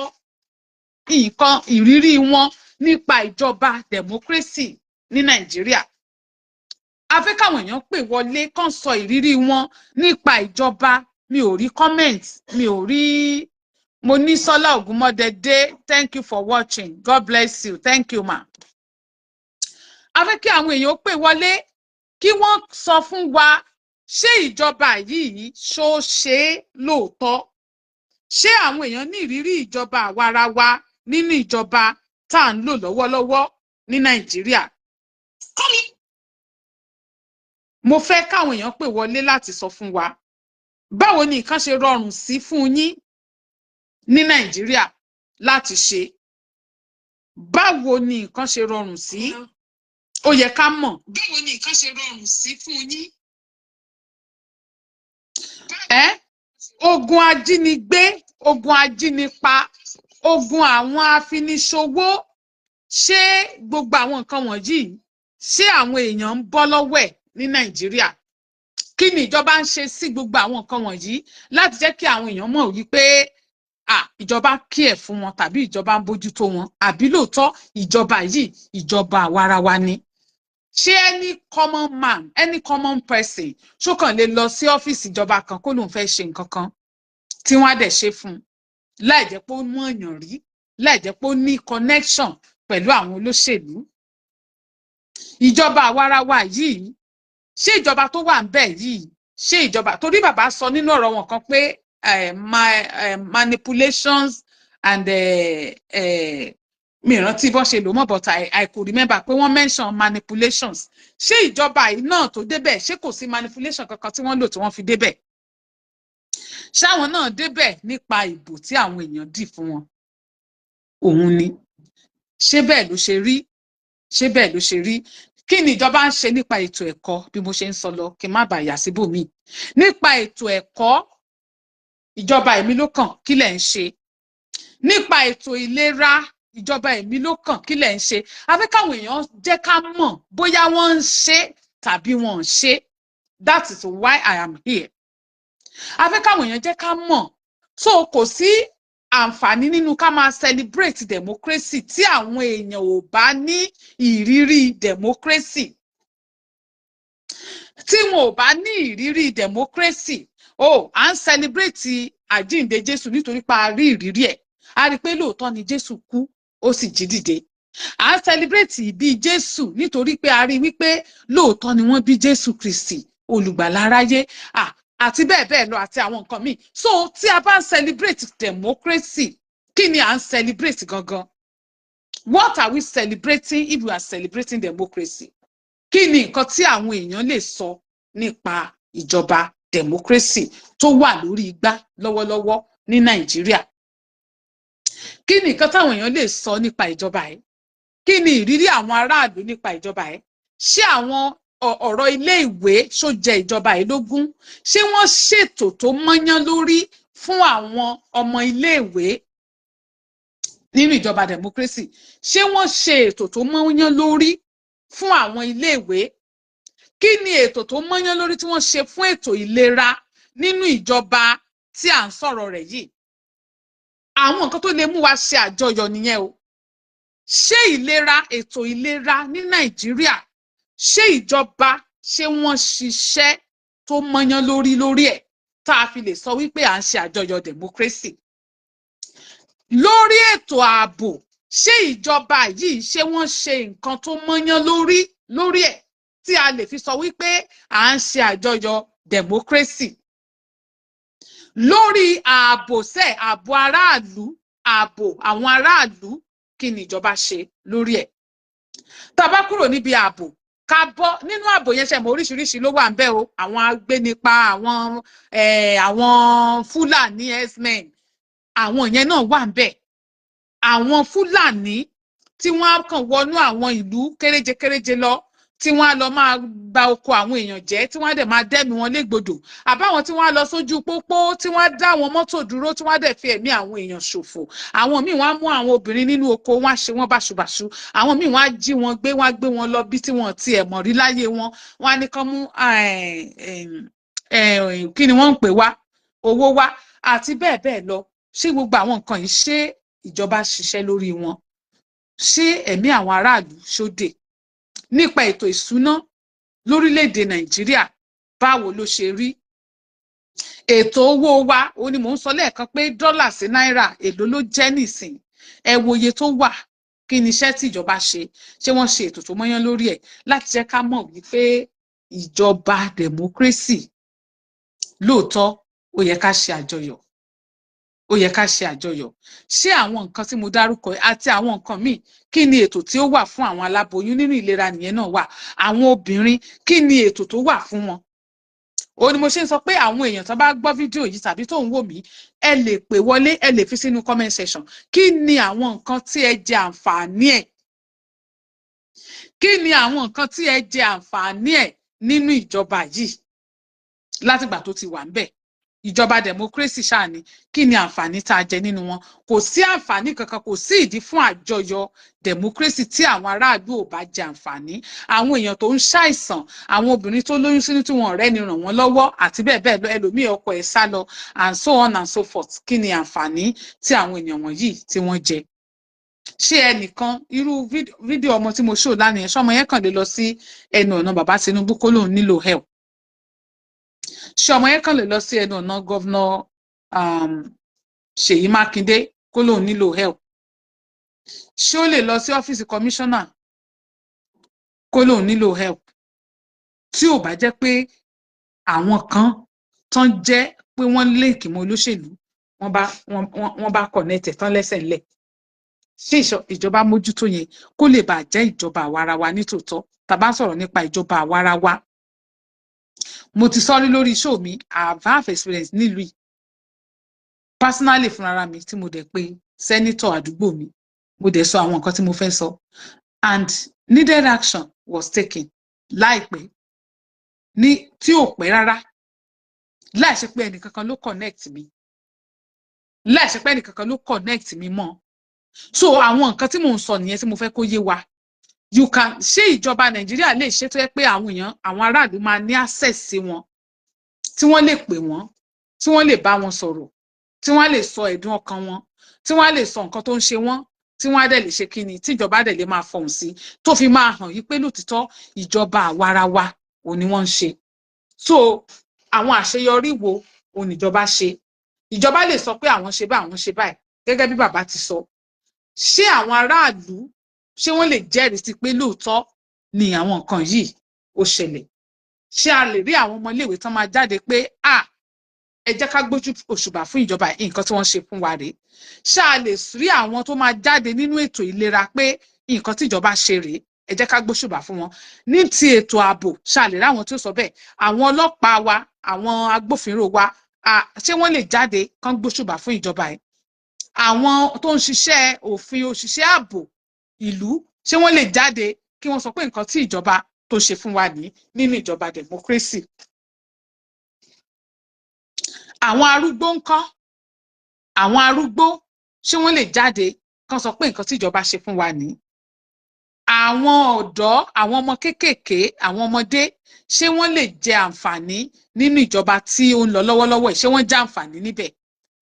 nǹkan ìrírí wọn nípa ìjọba democracy ní Nàìjíríà. A fẹ́ káwọn èèyàn pè wọlé kán sọ ìrírí wọn nípa ìjọba. Mi ò rí comment, mi ò rí. Mo ní Sọlá Ògúnmọ́dẹ̀dé, thank you for watching, God bless you, thank you ma. A fẹ́ kí àwọn èèyàn pè wọlé kí wọ́n sọ fún wa, ṣé ìjọba yìí ṣó ṣe é lóòótọ́? Ṣé àwọn èèyàn ní ìrírí ìjọba àwarawa nínú ìjọba tá à ń lò lọ́wọ́lọ́wọ́ ní Nàìjíríà? Mo fẹ́ káwọn èèyàn pè wọlé láti sọ fún wa, báwo ni nǹkan ṣe rọrùn sí fún yín ní Nàìjíríà láti ṣe? Báwo ni nǹkan ṣe rọrùn sí? Ó yẹ ká mọ̀. Báwo ni nǹkan ṣe rọrùn sí fún yín? Ogun ajínigbé, ogun ajínipa, ogun àwọn afiniṣòwò, ṣé gbogbo àwọn nǹkan wọ̀nyí, ṣé àwọn èèyàn ń bọ́ lọ́wọ́ ẹ̀ ní Nàìjíríà? Kí ni ìjọba ń ṣe sí gbogbo àwọn nǹkan wọ̀nyí láti jẹ́ kí àwọn èèyàn mọ̀ wípé ìjọba care fún wọn tàbí ìjọba ń bójútó wọn, àbí lóòótọ́ ìjọba yìí ìjọba àwarawa ni? Ṣé any common man, any common person ṣó kàn lè lọ sí ọ́fíìsì ìjọba kan kó lóun fẹ́ ṣe nǹkan kan tí wọ́n á dẹ̀ ṣe fún un láì jẹ́ pé ó mú èèyàn rí, láì jẹ́ pé ó ní connection pẹ̀lú àwọn olóṣèlú? Ìjọba àwarawa yìí, ṣé ìjọba tó wà ńbẹ̀ yìí, ṣé ìjọba, torí bàbá sọ nínú ọ̀rọ̀ wọn kan pé manipulations and mi rántí bọ́n ṣe lò mọ́, but I could remember pé wọ́n mention manipulations. Ṣé ìjọba yìí náà tó débẹ̀, ṣé kò sí manipulation kankan tí wọ́n lò tí wọ́n fi débẹ̀? Ṣáwọn náà débẹ̀ nípa ìbò tí àwọn èèyàn dì fún wọn? Òun ni. Ṣé bẹ́ẹ̀ ló ṣe rí? ṣé bẹ́ẹ̀ ló ṣe rí? Kí ni ìjọba ń ṣe nípa ètò ẹ̀kọ́ bí mo ṣe ń sọ lọ kí n má bàa yà síbòmíì? Nípa ètò ẹ̀kọ́, ìjọba èmi ló kàn, kí lẹ̀ ń ṣe? Nípa ètò ìlera, ìjọba èmi ló kàn, kí lẹ̀ ń ṣe? A fẹ́ káwọn èèyàn jẹ́ ká mọ̀ bóyá wọ́n ń ṣe tàbí wọn ò ṣe. That is why I am here. A fẹ́ káwọn èèyàn jẹ́ ká mọ̀. So kò sí àǹfààní nínú ká máa celebrate democracy tí àwọn èèyàn ò bá ní ìrírí democracy. Tí wọn ò bá ní ìrírí democracy, à ń celebrate àjíǹde Jésù nítorí pé a rí ìrírí ẹ̀. A rí pé lóòótọ́ ni Jésù kú, ó sì jí dìde. À ń celebrate ìbí Jésù nítorí pé a rí wípé lóòótọ́ ni wọ́n bí Jésù Kristi, olùgbàlà aráyé. Àti bẹ́ẹ̀ bẹ́ẹ̀ lọ àti àwọn nǹkan míì. So tí a bá ń celebrate democracy, kí ni à ń celebrate gangan? What are we celebrating if we are celebrating democracy? Kí ni nǹkan tí àwọn èèyàn lè sọ nípa ìjọba democracy tó wà lórí igbá lọ́wọ́lọ́wọ́ ní Nàìjíríà? Kí ni nǹkan táwọn èèyàn lè sọ nípa ìjọba yìí? Kí ni ìrírí àwọn aráàlú nípa ìjọba yìí? Ṣé àwọn ọ̀rọ̀ ilé ìwé ṣó jẹ ìjọba yìí lógún? Ṣé wọ́n ṣètò tó mọ́yán lórí fún àwọn ọmọ ilé ìwé nínú ìjọba democracy? Ṣé wọ́n ṣe ètò tó mọ́yán lórí fún àwọn ilé ìwé? Kí ni ètò tó mọ́yán lórí tí wọ́n ṣe fún ètò ìlera nínú ìjọba tí à ń sọ̀rọ̀ rẹ̀ yìí? Àwọn nǹkan tó lè mú wa ṣe àjọyọ̀ nìyẹn o. Ṣé ìlera, ètò ìlera ní Nàìjíríà, ṣé ìjọba, ṣé wọ́n ṣiṣẹ́ tó mọ́yán lórí ẹ̀ tá a fi lè sọ wípé à ń ṣe àjọyọ̀ democracy? Lórí ètò ààbò, ṣé ìjọba yìí ṣé wọ́n ṣe nǹkan tó mọ́yán lórí ẹ̀ tí a lè fi sọ wípé à ń ṣe àjọyọ̀ democracy? Lórí ààbò ààbò aráàlú, ààbò àwọn aráàlú, kí ni ìjọba ṣe lórí ẹ̀? Tá a bá kúrò níbi ààbò, ká bọ́ nínú ààbò yẹn, ṣe mọ̀ oríṣiríṣi ló wà ńbẹ̀ o. Àwọn agbénipa, àwọn Fúlàní herdsmen, àwọn yẹn náà wà ńbẹ̀. Àwọn Fúlàní tí wọ́n á kàn wọnú àwọn ìlú kéréje lọ, tí wọ́n á lọ máa ba oko àwọn èèyàn jẹ́, tí wọ́n á dẹ̀ máa dẹ́mi wọn légbodò. Àbáwọn tí wọ́n á lọ sójú pópó, tí wọ́n á dá àwọn mọ́tò dúró, tí wọ́n á dẹ̀ fi ẹ̀mí àwọn èèyàn ṣòfò. Àwọn míì wọ́n á mú àwọn obìnrin nínú oko, wọ́n á ṣe wọ́n báṣubàṣu. Àwọn míì wọ́n á jí wọn gbé, wọ́n á gbé wọn lọ bí tí wọ́n ti ẹ̀ mọ̀ rí láyé wọn. Wọ́n á ní kán mú kí ni wọ́n ń pè wá, owó wá àti bẹ́ẹ̀ bẹ́ẹ̀ lọ. Ṣé gbogbo àwọn nǹkan yìí, ṣé ìjọba ṣiṣẹ́ lórí wọn? Ṣé ẹ̀mí àwọn aráàlú ṣó dé? Nípa ètò ìṣúná lórílẹ̀-èdè Nàìjíríà, báwo ló ṣe rí? Ètò owó wa, ó ní mò ń sọ lẹ́ẹ̀kan pé dọ́là sí náírà èló ló jẹ́ nísìn. Ẹ wo iye tó wà. Kí ni iṣẹ́ tí ìjọba ṣe? Ṣé wọ́n ṣe ètò tó mọ́yán lórí ẹ̀ láti jẹ́ ká mọ̀ wípé ìjọba democracy lóòótọ́ ó yẹ ká ṣe àjọyọ̀? Ó yẹ ká ṣe àjọyọ̀. Ṣé àwọn nǹkan tí mo dárúkọ àti àwọn nǹkan míì, kí ni ètò tí ó wà fún àwọn aláboyún nínú ìlera nìyẹn náà wà? Àwọn obìnrin, kí ni ètò tó wà fún wọn? Ó ní mo ṣe ń sọ pé àwọn èèyàn tó bá gbọ́ fídíò yìí tàbí tó ń wò mí, ẹ lè pè wọlé, ẹ lè fi sínú comment section. Kí ni àwọn nǹkan tí ẹ jẹ àǹfààní ẹ̀? Kí ni àwọn nǹkan tí ẹ jẹ àǹfààní ẹ̀ nínú ìjọba yìí látìgbà tó ti wà ńbẹ̀? Ìjọba democracy ṣáà ni. Kí ni àǹfààní tá a jẹ nínú wọn? Kò sí àǹfààní kankan, kò sí ìdí fún àjọyọ̀ democracy tí àwọn aráàlú ò bá jẹ àǹfààní. Àwọn èèyàn tó ń ṣàìsàn, àwọn obìnrin tó lóyún sínú tí wọn ò rẹ́ni ràn wọ́n lọ́wọ́ àti bẹ́ẹ̀ bẹ́ẹ̀ lọ, ẹlòmíì ọkọ ẹ̀ sá lọ and so on and so forth. Kí ni àǹfààní tí àwọn èèyàn wọ̀nyí tí wọ́n jẹ? Ṣé ẹnìkan, irú fídíò ọmọ tí mo show lánàá yẹn, ṣọmọ yẹn kàn lè lọ sí ẹnu ọ̀nà bàbá Tinubu kó lóun nílò help? Ṣé ọmọ yẹn kàn lè lọ sí ẹnu ọ̀nà gọ́vnà Ṣèyí Mákindé kó lóun nílò help? Ṣé ó lè lọ sí ọ́fíìsì kọmíṣánná kó lóun nílò help? Tí ò bá jẹ́ pé àwọn kan tán jẹ́ pé wọ́n link mọ́ olóṣèlú, wọ́n bá connect tán lẹ́sẹ̀ ńlẹ̀. Ṣé ìjọba mójútó yẹn kó lè bàa jẹ́ ìjọba àwarawa nítòótọ́? Tá bá sọ̀rọ̀ nípa ìjọba àwarawa, mo ti sọ rí lórí show mi, I have experience nílùú yìí personally fúnra mi, tí mo dẹ̀ pé sẹ́nítọ̀ àdúgbò mi, mo dẹ̀ sọ àwọn nǹkan tí mo fẹ́ sọ, and needed action was taken láìpẹ́ ní tí ò pẹ́ rárá láì ṣe pé ẹnìkankan ló connect mi láì ṣe pé ẹnìkankan ló connect mi mọ́ so àwọn nǹkan tí mò ń sọ nìyẹn tí mo fẹ́ kó yé wa you can ṣé ìjọba Nàìjíríà lè ṣe tó yẹ pé àwọn èèyàn àwọn aráàlú máa ní access sí wọn tí wọ́n lè pè wọ́n tí wọ́n lè bá wọn sọ̀rọ̀ tí wọ́n lè sọ ẹ̀dùn ọkàn wọn tí wọ́n lè sọ nǹkan tó ń ṣe wọ́n tí wọ́n á dẹ̀ lè ṣe kí ni tí ìjọba dẹ̀ lè máa fọhùn sí tó fi máa hàn yí pé lótìtọ́ ìjọba àwarawa ò ní wọ́n ń ṣe so àwọn àṣeyọrí wo ò ní ìjọba ṣe ìjọba lè sọ pé àwọn ṣe báyìí àwọn ṣe báyìí gẹ́gẹ́ bí bàbá ti sọ ṣé àwọn aráàlú ṣé wọ́n lè jẹ́rìí sí pé lóòótọ́ ni àwọn nǹkan yìí ó ṣẹlẹ̀ ṣé a lè rí àwọn ọmọ iléèwé tán máa jáde pé ẹ jẹ́ ká gbójú òṣùbà fún ìjọba nǹkan tí wọ́n ṣe fún wa rèé ṣé a lè rí àwọn tó máa jáde nínú ètò ìlera pé nǹkan tí ìjọba ṣe rèé ẹ jẹ́ ká gbóṣùbà fún wọn ní ti ètò ààbò ṣé a lè rí àwọn tó sọ bẹ́ẹ̀ àwọn ọlọ́pàá wa àwọn agbófinró wa ṣé wọ́n lè jáde kán gbóṣùbà fún ìjọba ẹ̀ àwọn tó ń ṣiṣẹ́ òfin òṣìṣẹ́ ààbò ìlú ṣé wọ́n lè jáde kí wọ́n sọ pé nǹkan tí ìjọba tó ṣe fún wa nínú ìjọba democracy àwọn arúgbó ńkọ́ àwọn arúgbó ṣé wọ́n lè jáde kán sọ pé nǹkan tí ìjọba ṣe fún wa àwọn ọ̀dọ́ àwọn ọmọ kéékèèké àwọn ọmọdé ṣé wọ́n lè jẹ àǹfààní nínú ìjọba tí ó ń lọ lọ́wọ́lọ́wọ́ ṣé wọ́n jẹ àǹfààní níbẹ̀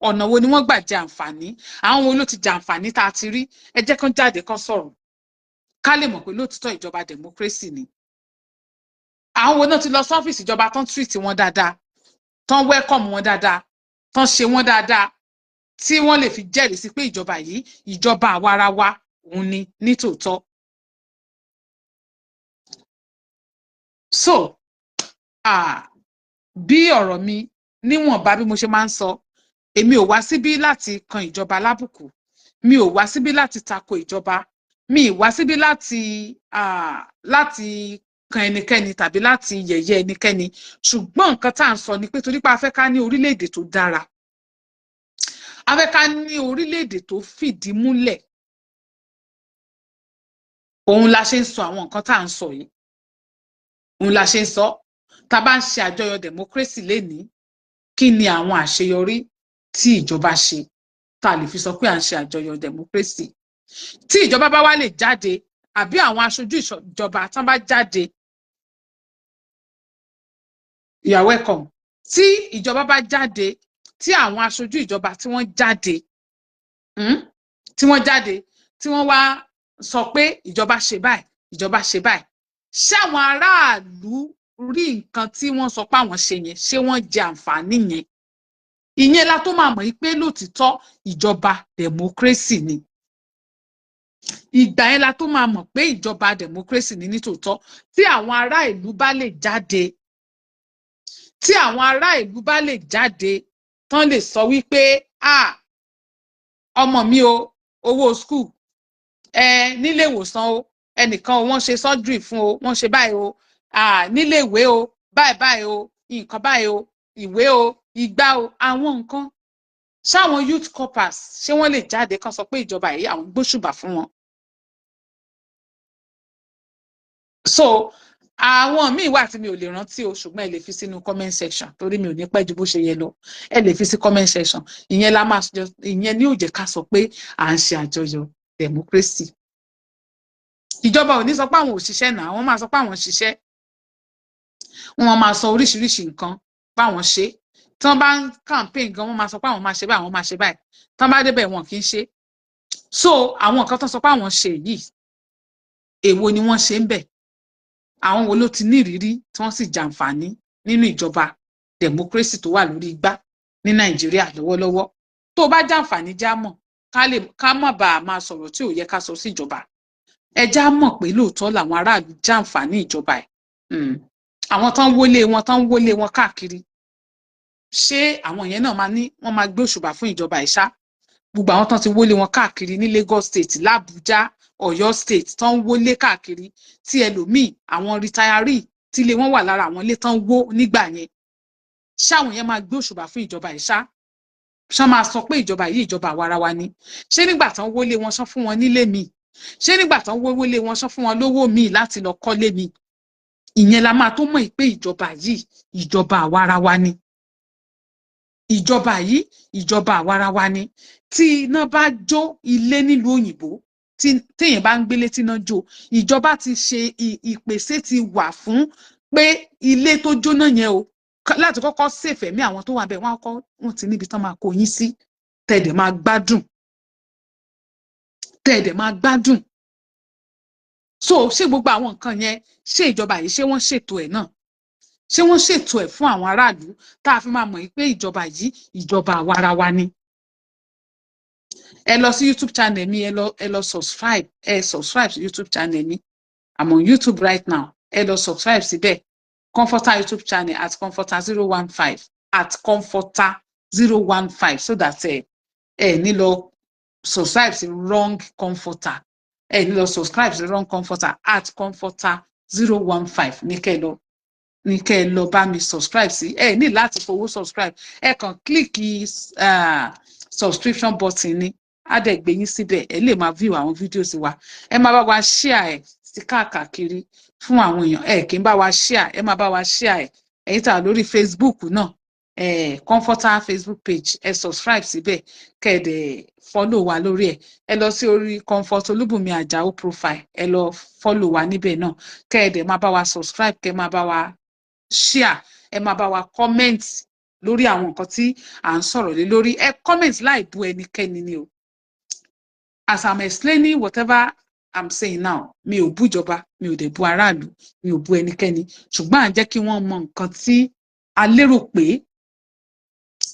ọ̀nà wo ni wọ́n gbà jẹ àǹfààní àwọn wo ló ti jẹ àǹfààní tá a ti rí ẹ jẹ́ kán jáde kán sọ̀rọ̀ ká lè mọ̀ pé lóòtítọ́ ìjọba democracy ni àwọn wo náà ti lọ sọ́fíìsì ìjọba tán treat wọn dáadáa tán welcome wọn dáadáa tán ṣe wọn dáadáa tí wọ́n lè fi jẹ́rìí sí pé ìjọba yìí ìjọba àwarawa òun ni nítòótọ́. So bí ọ̀rọ̀ mi níwọ̀nba bí mo ṣe máa ń sọ èmi ò wá síbí láti kan ìjọba lábùkù mi ò wá síbí láti tako ìjọba mi ì wá síbí láti kan ẹnikẹ́ni tàbí láti yẹ̀yẹ́ ẹnikẹ́ni ṣùgbọ́n nǹkan tá à ń sọ ni pé torí pé a fẹ́ ká ní orílẹ̀-èdè tó dára a fẹ́ ká ní orílẹ̀-èdè tó fìdí múlẹ̀ òun la ṣe ń sọ àwọn nǹkan tá à ń sọ yìí òun la ṣe ń sọ tá a bá ń ṣe àjọyọ̀ democracy lénìí kí ni àwọn àṣeyọrí tí ìjọba ṣe tá a lè fi sọ pé à ń ṣe àjọyọ̀ democracy tí ìjọba bá wá lè jáde àbí àwọn aṣojú ìjọba tán bá jáde you are welcome tí ìjọba bá jáde tí àwọn aṣojú ìjọba tí wọ́n jáde tí wọ́n wá sọ pé ìjọba ṣe báyìí ìjọba ṣe báyìí ṣé àwọn aráàlú rí nǹkan tí wọ́n sọ pé àwọn ṣe yẹn ṣé wọ́n jẹ àǹfààní yẹn ìyẹn la tó máa mọ̀ pé lótìtọ́ ìjọba democracy ni ìgbà yẹn la tó máa mọ̀ pé ìjọba democracy ni nítòótọ́ tí àwọn ará ìlú bá lè jáde tí àwọn ará ìlú bá lè jáde tán lè sọ wípé ọmọ mi o owó school nílé ìwòsàn o ẹnìkan wọ́n ṣe surgery fún o wọ́n ṣe báyìí o nílé ìwé o báyìí o nǹkan báyìí o ìwé o igbá o àwọn nǹkan ṣáwọn youth corpers ṣé wọ́n lè jáde kán sọ pé ìjọba yìí àwọn gbóṣùbà fún wọn. So àwọn míì wà tí mi ò lè rántí o ṣùgbọ́n ẹ lè fi sínú comment section torí mi ò ní pẹ́ ju bó ṣe yẹ lọ ẹ lè fi sí comment section ìyẹn la máa sọ ìyẹn ní ó jẹ́ ká sọ pé à ń ṣe àjọyọ̀ democracy. Ìjọba ò ní sọ pé àwọn òṣìṣẹ́ náà wọ́n máa sọ pé àwọn ṣiṣẹ́ wọ́n máa sọ oríṣiríṣi nǹkan báwọn ṣe tí wọ́n bá ń campaign gan wọ́n máa sọ pé àwọn máa ṣe báyìí àwọn máa ṣe báyìí tí wọ́n bá débẹ̀ wọn kì í ṣe. So àwọn nǹkan tó sọ pé àwọn ṣe yìí èwo ni wọ́n ṣe ń bẹ̀ àwọn wo ló ti ní ìrírí tí wọ́n sì jàǹfààní nínú ìjọba democracy tó wà lórí igbá ní Nàìjíríà lọ́wọ́lọ́wọ́ tó bá jàǹfààní já mọ̀ ká má bàa máa sọ̀rọ̀ tí ò yẹ ká sọ sí ìjọba ẹ já mọ̀ pé lóòótọ́ làwọn aráàlú jàǹfààní ìjọba ẹ̀ àwọn tán wọlé wọn káàkiri ṣé àwọn yẹn náà wọ́n máa gbé òṣùbà fún ìjọba ẹ̀ ṣá gbogbo àwọn tán ti wọlé wọn káàkiri ní Lagos State l'Abuja Ọ̀yọ́ State tán wọlé káàkiri tí ẹlòmíì àwọn retiree tí ilé wọn wà lára àwọn ilé tán wó nígbà yẹn ṣáwọn yẹn máa gbé òṣùbà fún ìjọba ẹ̀ ṣá máa sọ pé ìjọba yìí ìjọba àwarawa ni ṣé nígbà tán wọlé wọn ṣán fún wọn nílé míì ṣé nígbà tán wówó lé wọn sọ fún wọn lówó míì láti lọ kọ́lé mi ìyẹn la máa tó mọ̀ pé ìjọba yìí ìjọba àwarawa ni ìjọba yìí ìjọba àwarawa ni tí iná bá jó ilé nílùú òyìnbó téèyàn bá ń gbélé tí iná jó ìjọba ti ṣe ìpèsè ti wà fún pé ilé tó jóná yẹn o láti kọ́kọ́ ṣèfẹ̀mí àwọn tó wà bẹ́ẹ̀ wọ́n ti níbi tán máa kó yín sí tẹ̀dẹ̀ máa gbádùn so ṣé gbogbo àwọn nǹkan yẹn ṣé ìjọba yìí ṣé wọ́n ṣètò ẹ̀ náà ṣé wọ́n ṣètò ẹ̀ fún àwọn aráàlú tá a fi máa mọ̀ pé ìjọba yìí ìjọba àwarawa ni ẹ lọ sí YouTube channel mi ẹ lọ subscribe sí YouTube channel mi I'm on YouTube right now ẹ lọ subscribe síbẹ̀ Comforter YouTube channel at Comforter015 at Comforter015 so that ní lọ subscribe sí wrong Comforter ní lọ subscribe sí wrong Comforter at Comforter015 ní kẹ́ ẹ lọ bá mi subscribe sí ní láti fowó subscribe kàn click subscription button ni á dẹ̀ gbé yín síbẹ̀ ẹ lè máa view àwọn videos wa ẹ máa bá wa share sí káàkiri fún àwọn èèyàn kì í bá wa share ẹ máa bá wa share ẹ̀yin tá lórí Facebook náà Comforter Facebook page subscribe síbẹ̀ kẹ́ ẹ dẹ̀ follow wa lórí ẹ lọ sí orí Comfort Olúbùnmi Àjàó profile ẹ lọ follow wa níbẹ̀ náà kẹ́ ẹ dẹ̀ máa bá wa subscribe kẹ́ ẹ máa bá wa share ẹ máa bá wa comment lórí àwọn nǹkan tí à ń sọ̀rọ̀ lé lórí comment láì bú ẹnikẹ́ni ni o as I'm explaining whatever I'm saying now mi ò bú ìjọba mi ò dẹ̀ bú aráàlú mi ò bú ẹnikẹ́ni ṣùgbọ́n à ń jẹ́ kí wọ́n mọ nǹkan tí a lérò pé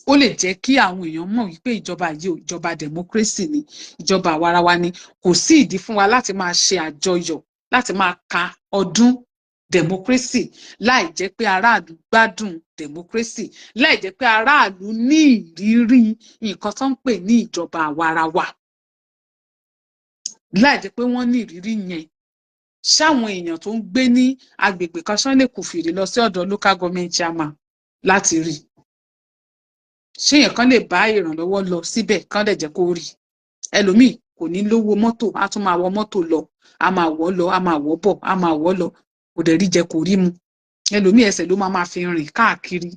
ó lè jẹ́ kí àwọn èèyàn mọ̀ wípé ìjọba yìí ìjọba democracy ni ìjọba àwarawa ni kò sí ìdí fún wa láti máa ṣe àjọyọ̀ láti máa ka ọdún democracy láì jẹ́ pé aráàlú gbádùn democracy láì jẹ́ pé aráàlú ní ìrírí nǹkan tó ń pè ní ìjọba àwarawa láì jẹ́ pé wọ́n ní ìrírí yẹn ṣáwọn èèyàn tó ń gbé ní agbègbè kan ṣán lè kùfìrí lọ sí ọ̀dọ̀ local government chairman láti rí ṣé èèyàn kan lè bá ìrànlọ́wọ́ lọ síbẹ̀ kán dẹ̀ jẹ́ kó rí ẹlòmíì kò ní lówó mọ́tò á tún máa wọ mọ́tò lọ á máa wọ̀ lọ á máa wọ̀ bọ̀ á máa wọ̀ lọ kò dẹ̀ rí jẹ kò rí mu ẹlòmíì ẹsẹ̀ ló máa fi rìn káàkiri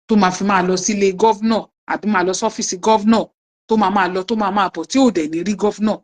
tó máa fi máa lọ sílé gọ́vnọ̀ àbí máa lọ sọ́fíìsì gọ́vnọ̀ tó máa lọ tó máa bọ̀ tí ò dẹ̀ ní rí gọ́vnọ̀